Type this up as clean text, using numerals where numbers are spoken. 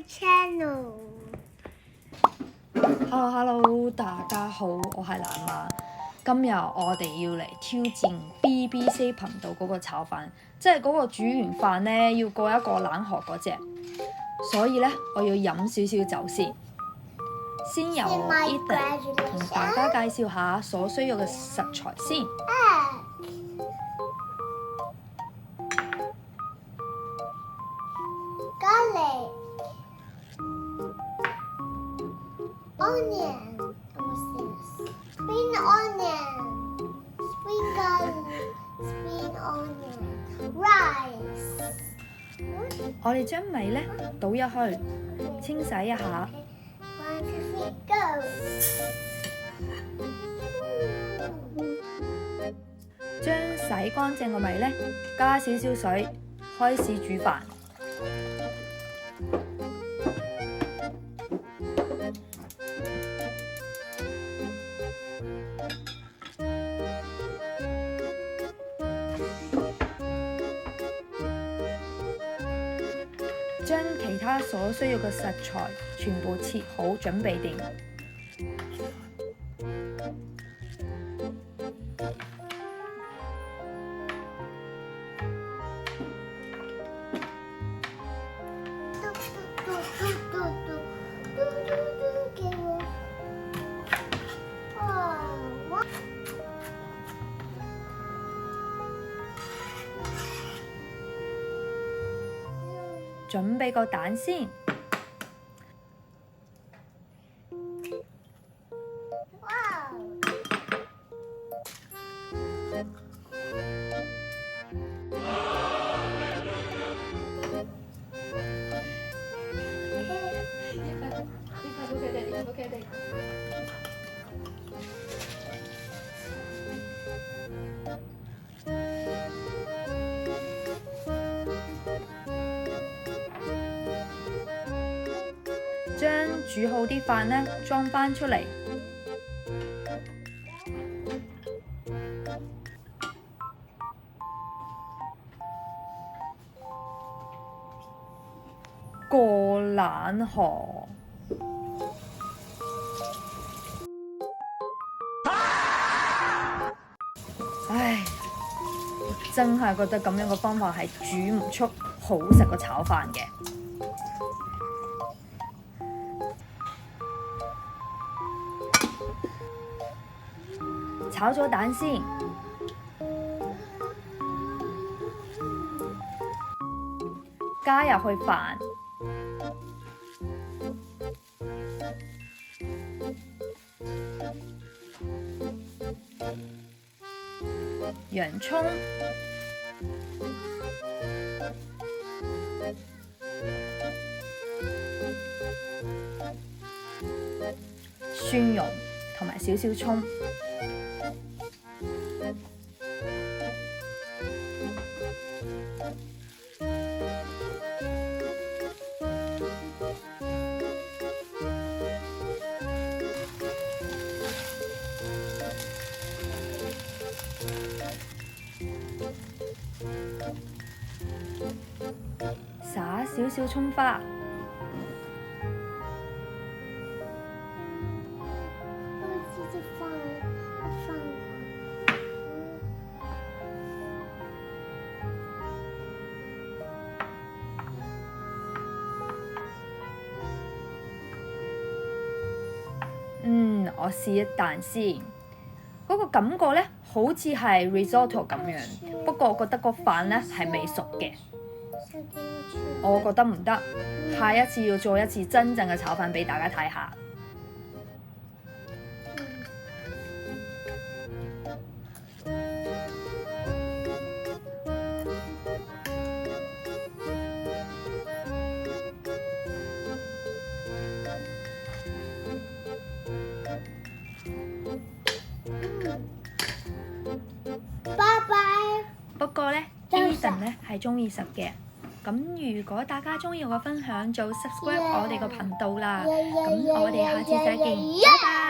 channel。Hello， 大家好，我係蘭媽。今日我哋要嚟挑戰 BBC 頻道嗰個炒飯，即係嗰個煮完飯呢要過一個冷河嗰隻。所以呢，我要飲少少酒先。先由我 Ethan 同大家介紹下所需要嘅食材先。Garlic, onion, what's this? Spring onion, spring garlic, spring onion, rice. 我哋將米呢倒入去，清洗一下。1, 2, 3, go. 將洗乾淨個米呢，加少少水，開始煮飯。將其他所需要嘅食材全部切好，準備定。準備個蛋先。將煮好啲飯呢裝返出嚟，過冷河。唉，我真係覺得咁樣嘅方法係煮唔出好食嘅炒飯嘅。炒咗蛋先，加入去飯，洋葱、蒜蓉同埋少少葱。灑少少葱花，我試一啖先，嗰個感覺呢，好似係 risotto 咁樣，不過我覺得個飯呢係未熟嘅。我覺得唔得，下一次要做一次真正嘅炒飯俾大家睇下。拜拜。不過呢 Ethan 呢係鍾意食嘅。咁如果大家鍾意我嘅分享，就 subscribe 我哋個頻道啦。咁我哋下次再見，拜拜。